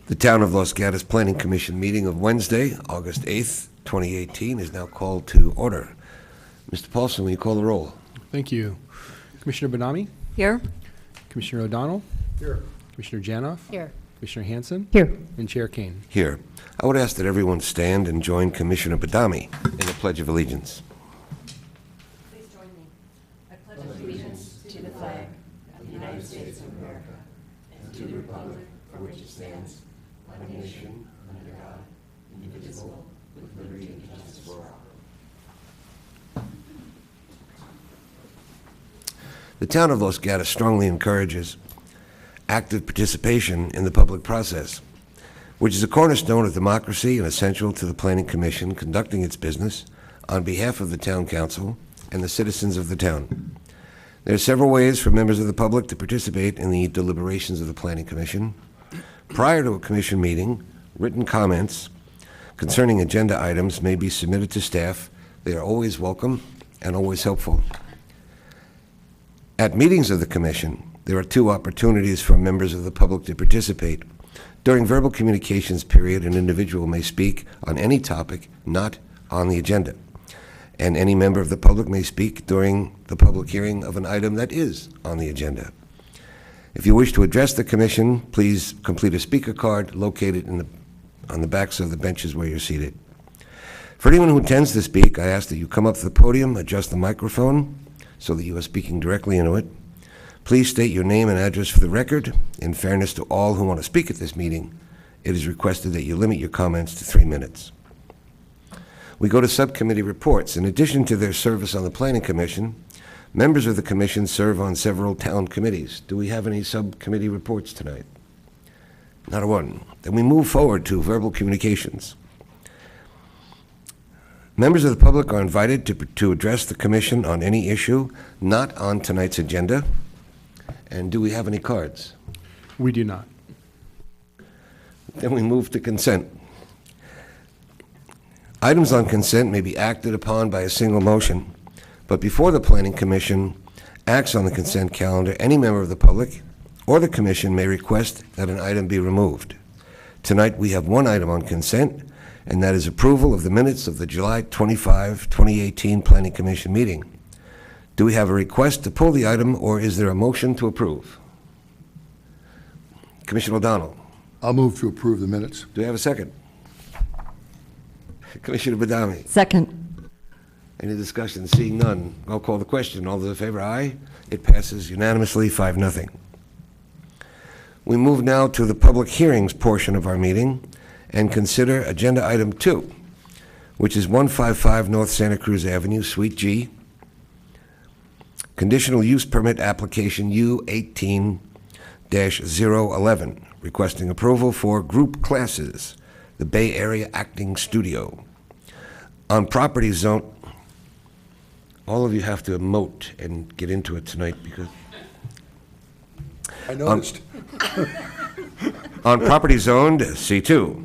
The Town of Los Gatos Planning Commission meeting of Wednesday, August 8th, 2018 is now called to order. Mr. Paulson, will you call the roll? Thank you. Commissioner Benami? Here. Commissioner O'Donnell? Here. Commissioner Janoff? Here. Commissioner Hanson? Here. And Chair Kane. Here. I would ask that everyone stand and join Commissioner Badami in the Pledge of Allegiance. Please join me. I pledge allegiance to the flag of the United States of America and to the republic for which it stands, one nation, under God, indivisible, with liberty and justice for all. The Town of Los Gatos strongly encourages active participation in the public process, which is a cornerstone of democracy and essential to the Planning Commission conducting its business on behalf of the Town Council and the citizens of the town. There are several ways for members of the public to participate in the deliberations of the Planning Commission. Prior to a commission meeting, written comments concerning agenda items may be submitted to staff. They are always welcome and always helpful. At meetings of the commission, there are two opportunities for members of the public to participate. During verbal communications period, an individual may speak on any topic not on the agenda, and any member of the public may speak during the public hearing of an item that is on the agenda. If you wish to address the commission, please complete a speaker card located on the backs of the benches where you're seated. For anyone who intends to speak, I ask that you come up to the podium, adjust the microphone so that you are speaking directly into it. Please state your name and address for the record. In fairness to all who want to speak at this meeting, it is requested that you limit your comments to 3 minutes. We go to subcommittee reports. In addition to their service on the Planning Commission, members of the Commission serve on several town committees. Do we have any subcommittee reports tonight? Not a one. Then we move forward to verbal communications. Members of the public are invited to address the Commission on any issue not on tonight's agenda. And do we have any cards? We do not. Then we move to consent. Items on consent may be acted upon by a single motion, but before the Planning Commission acts on the consent calendar, any member of the public or the Commission may request that an item be removed. Tonight we have one item on consent, and that is approval of the minutes of the July 25, 2018 Planning Commission meeting. Do we have a request to pull the item, or is there a motion to approve? Commissioner O'Donnell. I'll move to approve the minutes. Do we have a second? Commissioner Badami. Second. Any discussion? Seeing none, I'll call the question. All those in favor, aye. It passes unanimously, 5-0. We move now to the public hearings portion of our meeting and consider Agenda Item 2, which is 155 North Santa Cruz Avenue, Suite G, Conditional Use Permit Application U18-011, requesting approval for group classes, the Bay Area Acting Studio. On property zone, all of you have to emote and get into it tonight because I noticed. on property zoned C2,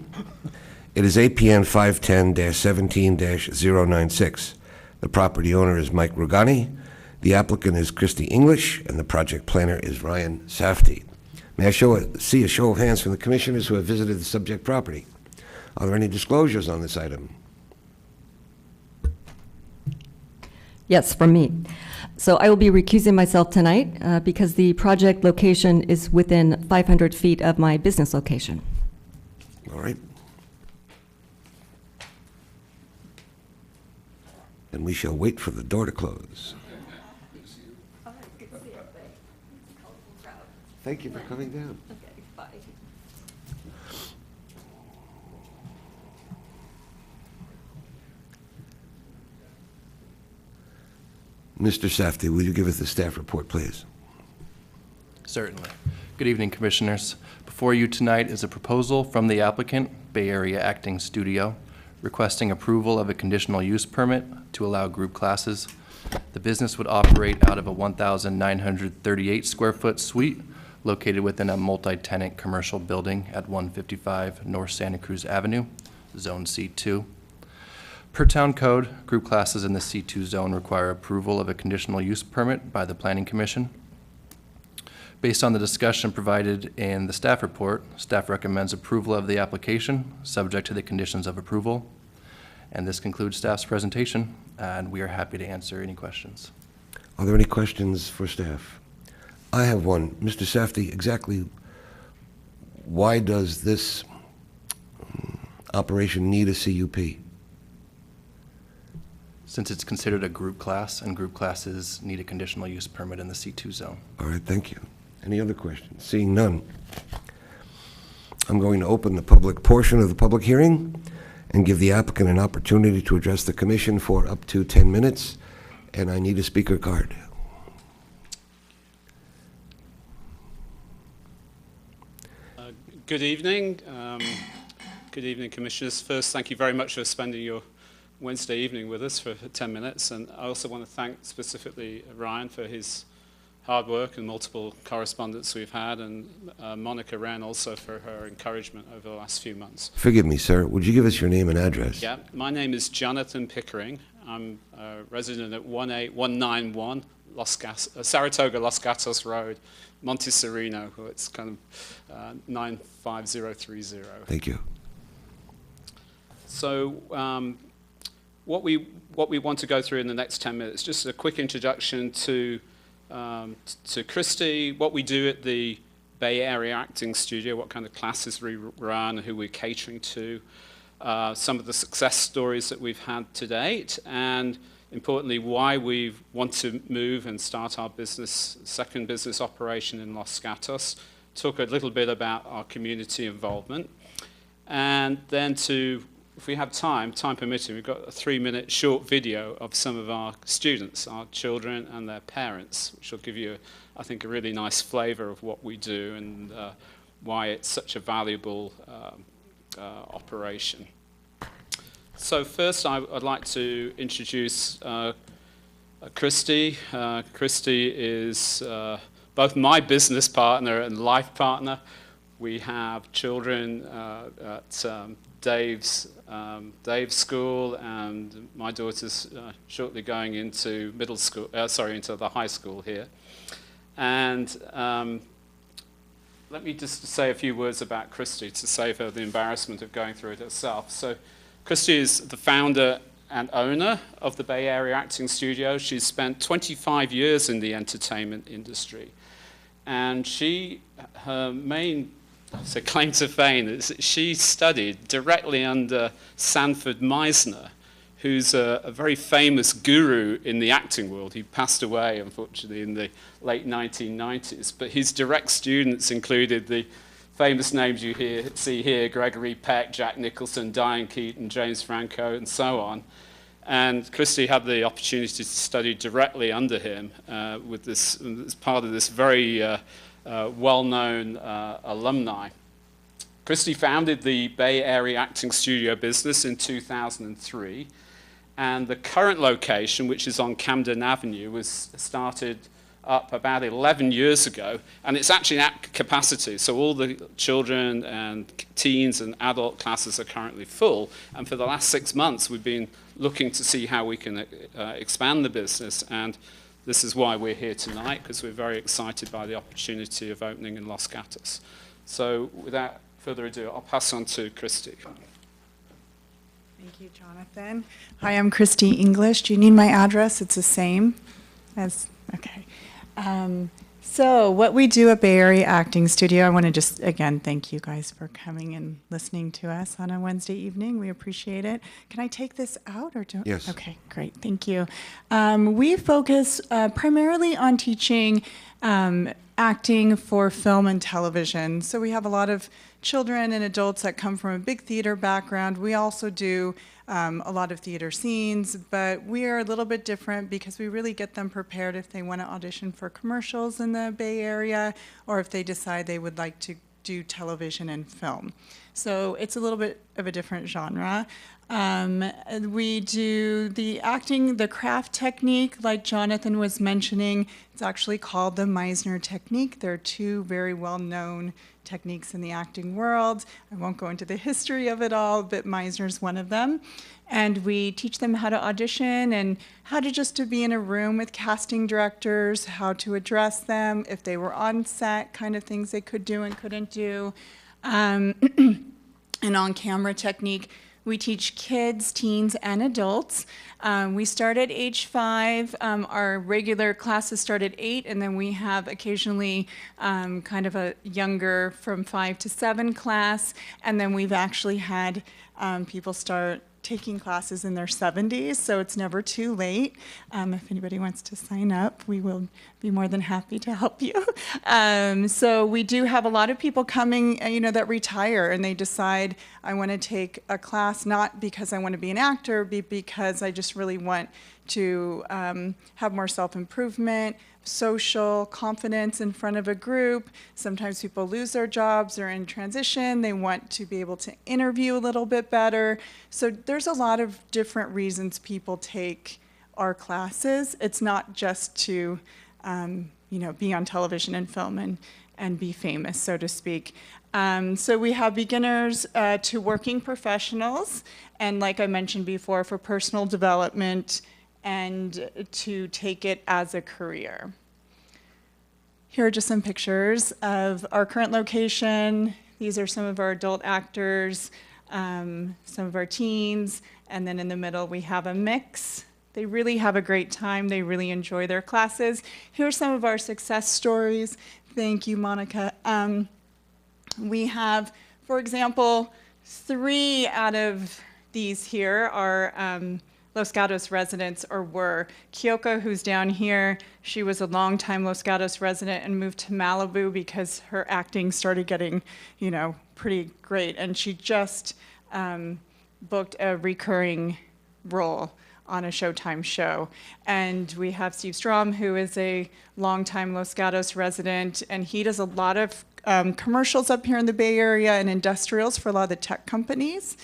it is APN 510-17-096. The property owner is Mike Rugani. The applicant is Christy English, and the project planner is Ryan Safdie. May I see a show of hands from the commissioners who have visited the subject property? Are there any disclosures on this item? Yes, from me. So I will be recusing myself tonight because the project location is within 500 feet of my business location. All right. And we shall wait for the door to close. Thank you for coming down. Okay, bye. Mr. Safdie, will you give us the staff report, please? Certainly. Good evening, Commissioners. Before you tonight is a proposal from the applicant, Bay Area Acting Studio, requesting approval of a conditional use permit to allow group classes. The business would operate out of a 1,938 square foot suite located within a multi-tenant commercial building at 155 North Santa Cruz Avenue, Zone C2. Per town code, group classes in the C2 zone require approval of a conditional use permit by the Planning Commission. Based on the discussion provided in the staff report, staff recommends approval of the application, subject to the conditions of approval. And this concludes staff's presentation, and we are happy to answer any questions. Are there any questions for staff? I have one. Mr. Safdie, exactly why does this operation need a CUP? Since it's considered a group class, and group classes need a conditional use permit in the C2 zone. All right, thank you. Any other questions? Seeing none, I'm going to open the public portion of the public hearing and give the applicant an opportunity to address the commission for up to 10 minutes, and I need a speaker card. Good evening. Good evening, Commissioners. First, thank you very much for spending your Wednesday evening with us for 10 minutes. And I also want to thank specifically Ryan for his hard work and multiple correspondence we've had, and Monica Wren also for her encouragement over the last few months. Forgive me, sir. Would you give us your name and address? Yeah, my name is Jonathan Pickering. I'm a resident at 18191 Saratoga Los Gatos Road, Monte Sereno. It's kind of 95030. Thank you. So what we want to go through in the next 10 minutes, just a quick introduction to Christy, what we do at the Bay Area Acting Studio, what kind of classes we run, who we're catering to, some of the success stories that we've had to date, and importantly, why we want to move and start our second business operation in Los Gatos, talk a little bit about our community involvement, and then if we have time permitting, we've got a 3-minute short video of some of our students, our children and their parents, which will give you, I think, a really nice flavor of what we do and why it's such a valuable operation. So first, I'd like to introduce Christy. Christy is both my business partner and life partner. We have children at Dave's school, and my daughter's shortly going into middle school. Into the high school here. And let me just say a few words about Christy to save her the embarrassment of going through it herself. So, Christy is the founder and owner of the Bay Area Acting Studio. She's spent 25 years in the entertainment industry, and her main claim to fame is that she studied directly under Sanford Meisner, who's a very famous guru in the acting world. He passed away, unfortunately, in the late 1990s, but his direct students included the famous names you see here, Gregory Peck, Jack Nicholson, Diane Keaton, James Franco, and so on. And Christy had the opportunity to study directly under him as part of this very well-known alumni. Christy founded the Bay Area Acting Studio business in 2003, and the current location, which is on Camden Avenue, was started up about 11 years ago, and it's actually at capacity. So all the children and teens and adult classes are currently full, and for the last 6 months we've been looking to see how we can expand the business, and this is why we're here tonight, because we're very excited by the opportunity of opening in Los Gatos. So without further ado, I'll pass on to Christy. Thank you, Jonathan. Hi, I'm Christy English. Do you need my address? It's the same as, okay. So what we do at Bay Area Acting Studio, I want to just, again, thank you guys for coming and listening to us on a Wednesday evening. We appreciate it. Can I take this out or do? Yes. Okay, great. Thank you. We focus primarily on teaching acting for film and television. So we have a lot of children and adults that come from a big theater background. We also do a lot of theater scenes, but we are a little bit different because we really get them prepared if they want to audition for commercials in the Bay Area, or if they decide they would like to do television and film. So it's a little bit of a different genre. We do the acting, the craft technique, like Jonathan was mentioning. It's actually called the Meisner technique. There are two very well-known techniques in the acting world. I won't go into the history of it all, but Meisner's one of them. And we teach them how to audition and how to be in a room with casting directors, how to address them, if they were on set, kind of things they could do and couldn't do. An on-camera technique. We teach kids, teens, and adults. We start at age 5. Our regular classes start at 8, and then we have occasionally kind of a younger from 5 to 7 class. And then we've actually had people start taking classes in their 70s, so it's never too late. If anybody wants to sign up, we will be more than happy to help you. So we do have a lot of people coming, that retire and they decide, I want to take a class not because I want to be an actor, but because I just really want to have more self-improvement, social confidence in front of a group. Sometimes people lose their jobs or in transition. They want to be able to interview a little bit better. So there's a lot of different reasons people take our classes. It's not just to, be on television and film and be famous, so to speak. So we have beginners to working professionals, and like I mentioned before, for personal development and to take it as a career. Here are just some pictures of our current location. These are some of our adult actors, some of our teens, and then in the middle we have a mix. They really have a great time. They really enjoy their classes. Here are some of our success stories. Thank you, Monica. We have, for example, 3 out of these here are Los Gatos residents, or were. Kyoko, who's down here, she was a longtime Los Gatos resident and moved to Malibu because her acting started getting, pretty great. And she just booked a recurring role on a Showtime show. And we have Steve Strom, who is a longtime Los Gatos resident, and he does a lot of commercials up here in the Bay Area and industrials for a lot of the tech companies.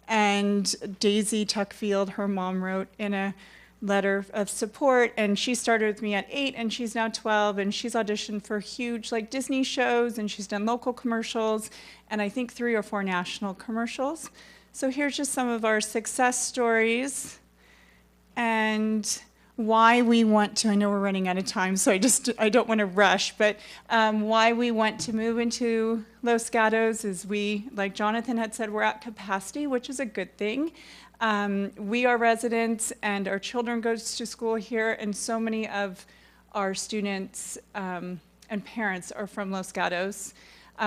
And Daisy Tuckfield, her mom, wrote in a letter of support, and she started with me at 8, and she's now 12, and she's auditioned for huge Disney shows, and she's done local commercials, and I think 3 or 4 national commercials. So here's just some of our success stories and why we want to, I know we're running out of time, so I don't want to rush, but why we want to move into Los Gatos is we, like Jonathan had said, we're at capacity, which is a good thing. We are residents and our children go to school here, and so many of our students and parents are from Los Gatos.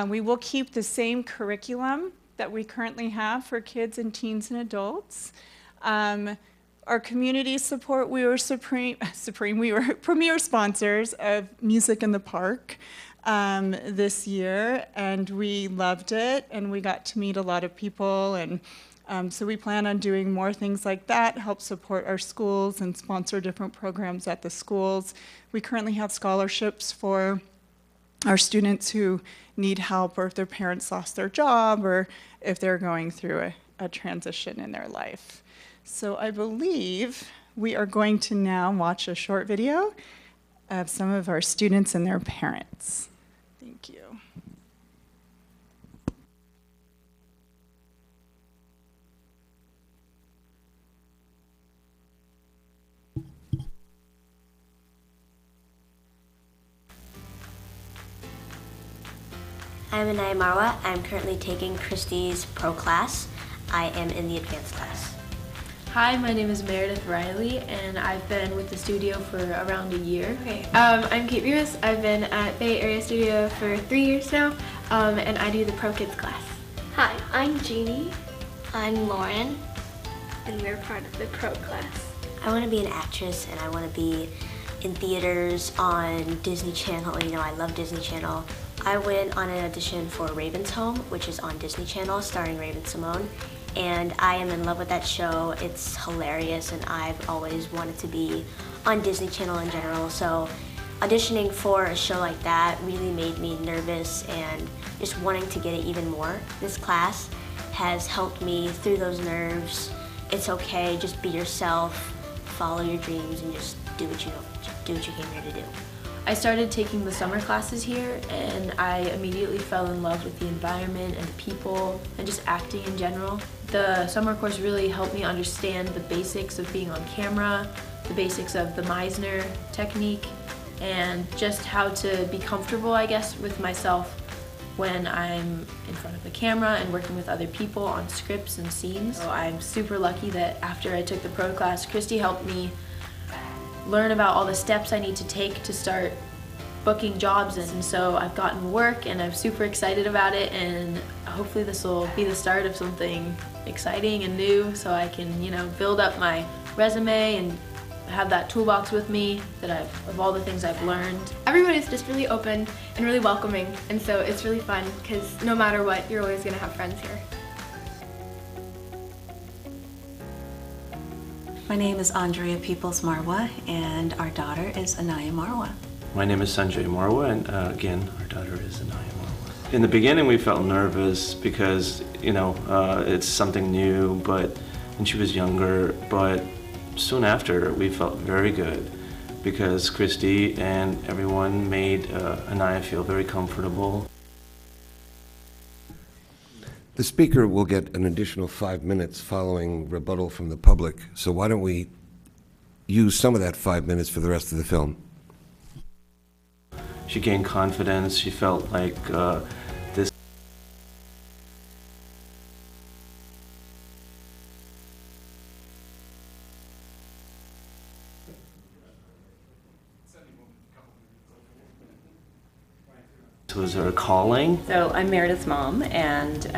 We will keep the same curriculum that we currently have for kids and teens and adults. Our community support, we were we were premier sponsors of Music in the Park this year, and we loved it, and we got to meet a lot of people, and so we plan on doing more things like that, help support our schools and sponsor different programs at the schools. We currently have scholarships for our students who need help, or if their parents lost their job, or if they're going through a transition in their life. So I believe we are going to now watch a short video of some of our students and their parents. Thank you. I'm Anaya Marwa. I'm currently taking Christy's pro class. I am in the advanced class. Hi, my name is Meredith Riley, and I've been with the studio for around a year. Okay. I'm Kate Rivas. I've been at Bay Area Studio for 3 years now, and I do the Pro Kids class. Hi, I'm Jeannie. I'm Lauren, and we're part of the Pro class. I want to be an actress, and I want to be in theaters, on Disney Channel. I love Disney Channel. I went on an audition for Raven's Home, which is on Disney Channel, starring Raven-Symoné. And I am in love with that show. It's hilarious, and I've always wanted to be on Disney Channel in general. So auditioning for a show like that really made me nervous and just wanting to get it even more. This class has helped me through those nerves it's okay, just be yourself, follow your dreams, and just do what you came here to do. I started taking the summer classes here, and I immediately fell in love with the environment and the people and just acting in general. The summer course really helped me understand the basics of being on camera, the basics of the Meisner technique, and just how to be comfortable, I guess, with myself when I'm in front of the camera and working with other people on scripts and scenes. So I'm super lucky that after I took the pro class, Christy helped me learn about all the steps I need to take to start booking jobs, and so I've gotten work and I'm super excited about it, and hopefully this will be the start of something exciting and new so I can, you know, build up my resume and have that toolbox with me of all the things I've learned. Everyone is just really open and really welcoming, and so it's really fun because no matter what, you're always going to have friends here. My name is Andrea Peoples Marwa, and our daughter is Anaya Marwa. My name is Sanjay Marwa, and again, our daughter is Anaya Marwa. In the beginning, we felt nervous because, you know, it's something new, and she was younger, but soon after, we felt very good because Christy and everyone made Anaya feel very comfortable. The speaker will get an additional 5 minutes following rebuttal from the public, so why don't we use some of that 5 minutes for the rest of the film? She gained confidence. She felt like this. Was her calling. So I'm Meredith's mom, and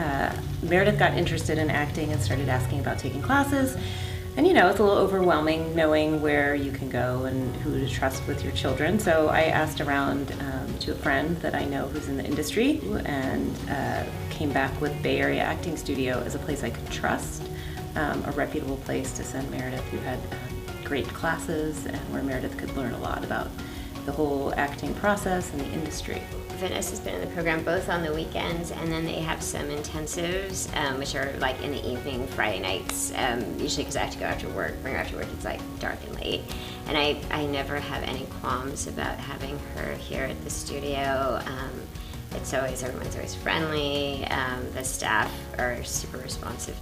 Meredith got interested in acting and started asking about taking classes. And you know, it's a little overwhelming knowing where you can go and who to trust with your children. So I asked around to a friend that I know who's in the industry, and came back with Bay Area Acting Studio as a place I could trust, a reputable place to send Meredith, who had great classes and where Meredith could learn a lot about the whole acting process and the industry. Vanessa's been in the program both on the weekends, and then they have some intensives, which are like in the evening, Friday nights, usually because I have to go after work. Bring her after work, it's like dark and late. And I never have any qualms about having her here at the studio. Everyone's always friendly. The staff are super responsive.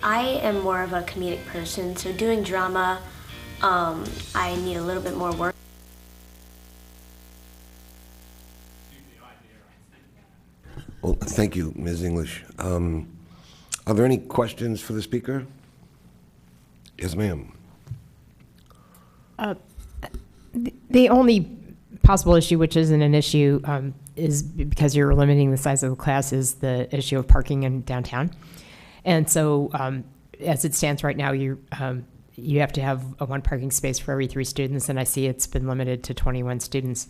I am more of a comedic person, so doing drama, I need a little bit more work. Well, thank you, Ms. English. Are there any questions for the speaker? Yes, ma'am. The only possible issue, which isn't an issue, is because you're limiting the size of the class, is the issue of parking in downtown. And so, as it stands right now, you have to have one parking space for every 3 students, and I see it's been limited to 21 students.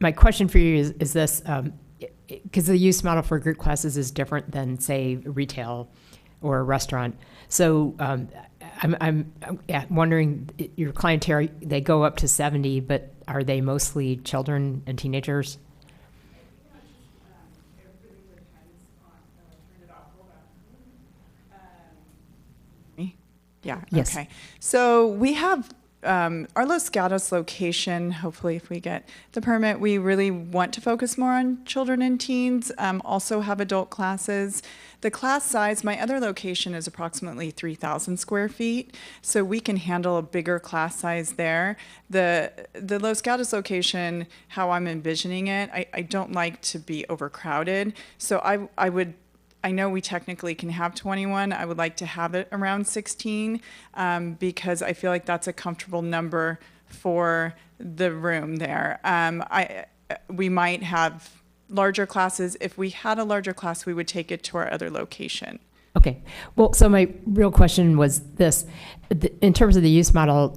My question for you is this, because the use model for group classes is different than, say, retail or a restaurant. So I'm wondering, your clientele, they go up to 70, but are they mostly children and teenagers? Yeah, Yes. okay. So we have our Los Gatos location, hopefully if we get the permit, we really want to focus more on children and teens, also have adult classes. The class size, my other location is approximately 3,000 square feet, so we can handle a bigger class size there. The Los Gatos location, how I'm envisioning it, I don't like to be overcrowded, so I know we technically can have 21. I would like to have it around 16 because I feel like that's a comfortable number for the room there. We might have larger classes. If we had a larger class, we would take it to our other location. Okay. Well, so my real question was this. In terms of the use model,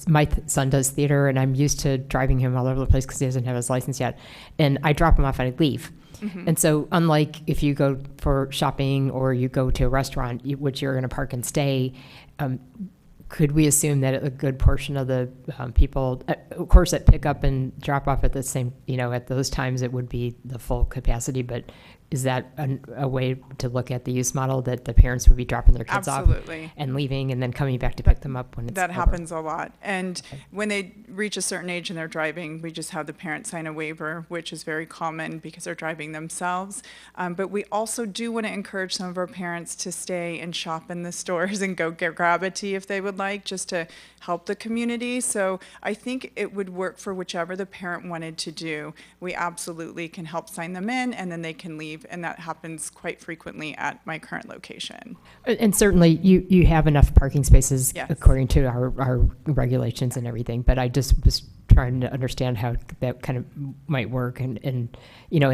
my son does theater, and I'm used to driving him all over the place because he doesn't have his license yet. And I drop him off and I leave. Mm-hmm. And so unlike if you go for shopping or you go to a restaurant, which you're going to park and stay, could we assume that a good portion of the people, of course, at pick up and drop off at the same, at those times it would be the full capacity, but is that a way to look at the use model, that the parents would be dropping their kids Absolutely. off and leaving and then coming back to pick them up when it's That over? happens a lot. And when they reach a certain age and they're driving, we just have the parent sign a waiver, which is very common because they're driving themselves. But we also do want to encourage some of our parents to stay and shop in the stores and go grab a tea if they would like, just to help the community. So I think it would work for whichever the parent wanted to do. We absolutely can help sign them in, and then they can leave. And that happens quite frequently at my current location. And certainly, you have enough parking spaces Yes. according to our regulations and everything, but I just was trying to understand how that kind of might work, and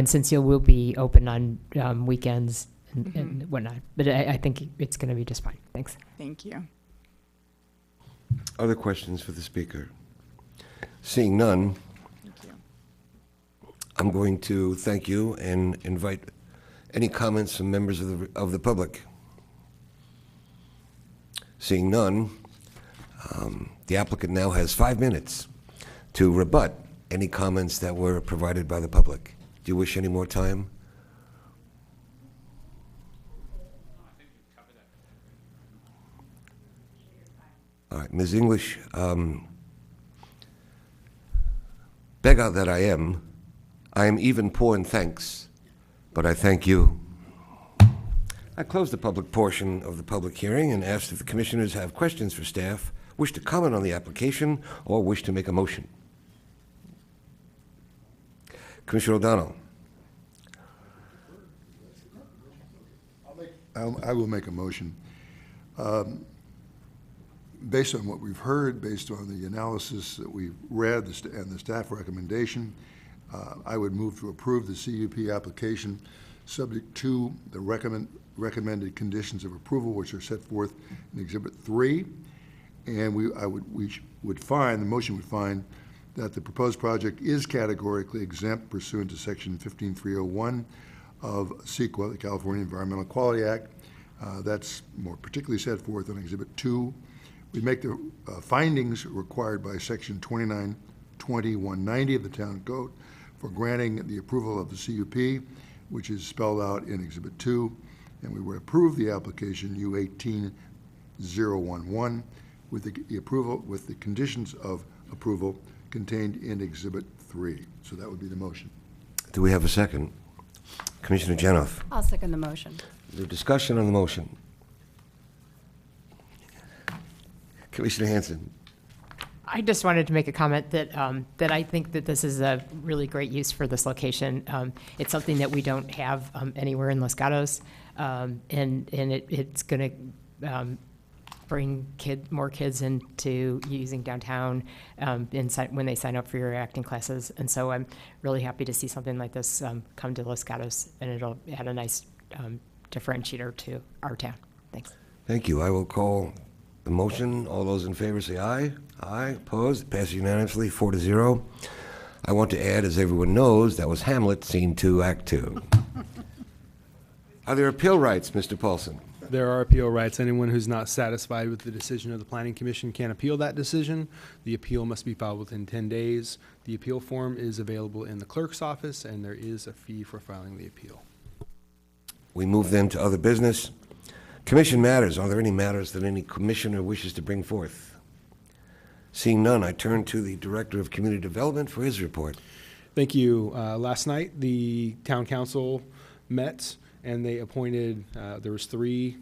since you will be open on weekends and whatnot, but I think it's going to be just fine. Thanks. Thank you. Other questions for the speaker? Seeing none, Thank you. I'm going to thank you and invite any comments from members of the public. Seeing none, the applicant now has 5 minutes to rebut any comments that were provided by the public. Do you wish any more time? All right, Ms. English, beggar that I am even poor in thanks, but I thank you. I close the public portion of the public hearing and ask if the commissioners have questions for staff, wish to comment on the application, or wish to make a motion. Commissioner O'Donnell. I will make a motion. Based on what we've heard, based on the analysis that we've read and the staff recommendation, I would move to approve the CUP application subject to the recommended conditions of approval, which are set forth in Exhibit 3. And the motion would find that the proposed project is categorically exempt pursuant to Section 15301 of CEQA, the California Environmental Quality Act. That's more particularly set forth in Exhibit 2. We make the findings required by Section 2920-190 of the Town Code for granting the approval of the CUP, which is spelled out in Exhibit 2, and we would approve the application U18-011 with the approval, with the conditions of approval contained in Exhibit 3. So that would be the motion. Do we have a second? Commissioner Janoff. I'll second the motion. Is there discussion on the motion? Commissioner Hanson. I just wanted to make a comment that that I think that this is a really great use for this location. It's something that we don't have anywhere in Los Gatos, and it's going to bring more kids into using downtown when they sign up for your acting classes. And so I'm really happy to see something like this come to Los Gatos, and it'll add a nice differentiator to our town. Thanks. Thank you. I will call the motion. All those in favor say aye. Aye. Opposed? It passes unanimously, 4-0. I want to add, as everyone knows, that was Hamlet, Scene 2, Act 2. Are there appeal rights, Mr. Paulson? There are appeal rights. Anyone who's not satisfied with the decision of the Planning Commission can appeal that decision. The appeal must be filed within 10 days. The appeal form is available in the clerk's office, and there is a fee for filing the appeal. We move then to other business. Commission matters. Are there any matters that any commissioner wishes to bring forth? Seeing none, I turn to the Director of Community Development for his report. Thank you. Last night, the town council met and they appointed, there was 3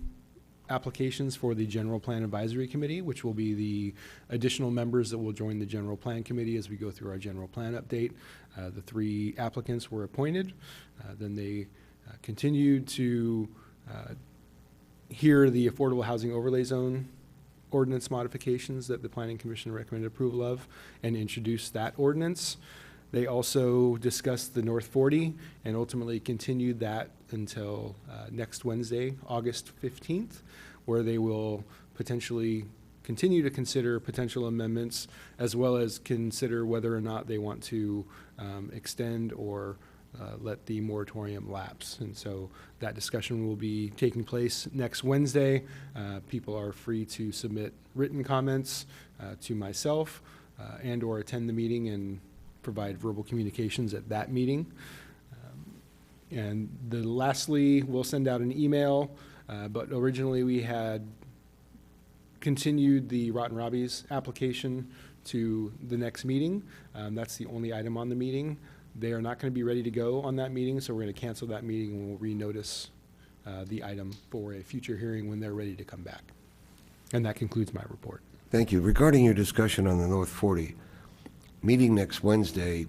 applications for the General Plan Advisory Committee, which will be the additional members that will join the General Plan Committee as we go through our general plan update. The 3 applicants were appointed. Then they continued to hear the Affordable Housing Overlay Zone ordinance modifications that the Planning Commission recommended approval of and introduced that ordinance. They also discussed the North 40 and ultimately continued that until next Wednesday, August 15th, where they will potentially continue to consider potential amendments as well as consider whether or not they want to extend or let the moratorium lapse. And so that discussion will be taking place next Wednesday. People are free to submit written comments to myself and or attend the meeting and provide verbal communications at that meeting. And lastly, we'll send out an email, but originally we had continued the Rotten Robbie's application to the next meeting. That's the only item on the meeting. They are not going to be ready to go on that meeting, so we're going to cancel that meeting and we'll renotice the item for a future hearing when they're ready to come back. And that concludes my report. Thank you. Regarding your discussion on the North 40, meeting next Wednesday,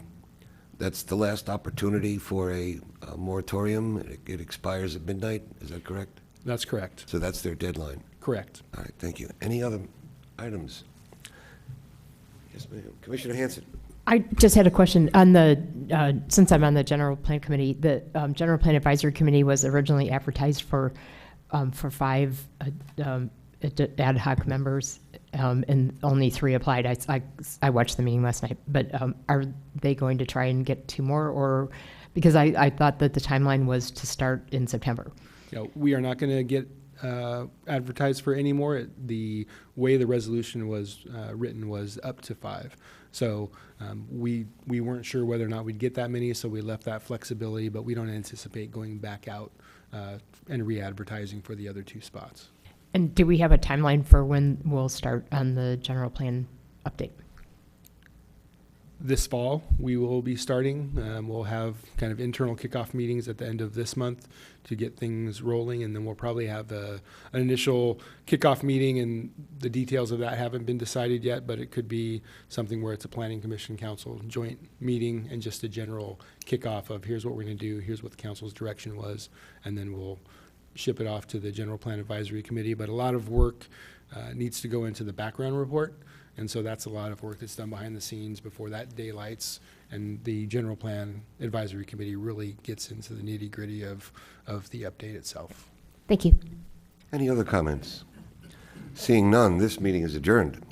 that's the last opportunity for a moratorium. It expires at midnight, is that correct? That's correct. So that's their deadline. Correct. All right, thank you. Any other items? Yes, ma'am. Commissioner Hanson. I just had a question on the, since I'm on the General Plan Committee, the General Plan Advisory Committee was originally advertised for 5 ad hoc members, and only 3 applied. I watched the meeting last night, but are they going to try and get 2 more, or, because I thought that the timeline was to start in September? We are not going to get advertised for any more. The way the resolution was written was up to 5. So we weren't sure whether or not we'd get that many, so we left that flexibility, but we don't anticipate going back out and re-advertising for the other 2 spots. And do we have a timeline for when we'll start on the general plan update? This fall, we will be starting. We'll have kind of internal kickoff meetings at the end of this month to get things rolling, and then we'll probably have an initial kickoff meeting, and the details of that haven't been decided yet, but it could be something where it's a planning commission council joint meeting and just a general kickoff of here's what we're going to do, here's what the council's direction was, and then we'll ship it off to the General Plan Advisory Committee. But a lot of work needs to go into the background report. And so that's a lot of work that's done behind the scenes before that daylights, and the General Plan Advisory Committee really gets into the nitty-gritty of the update itself. Thank you. Any other comments? Seeing none, this meeting is adjourned.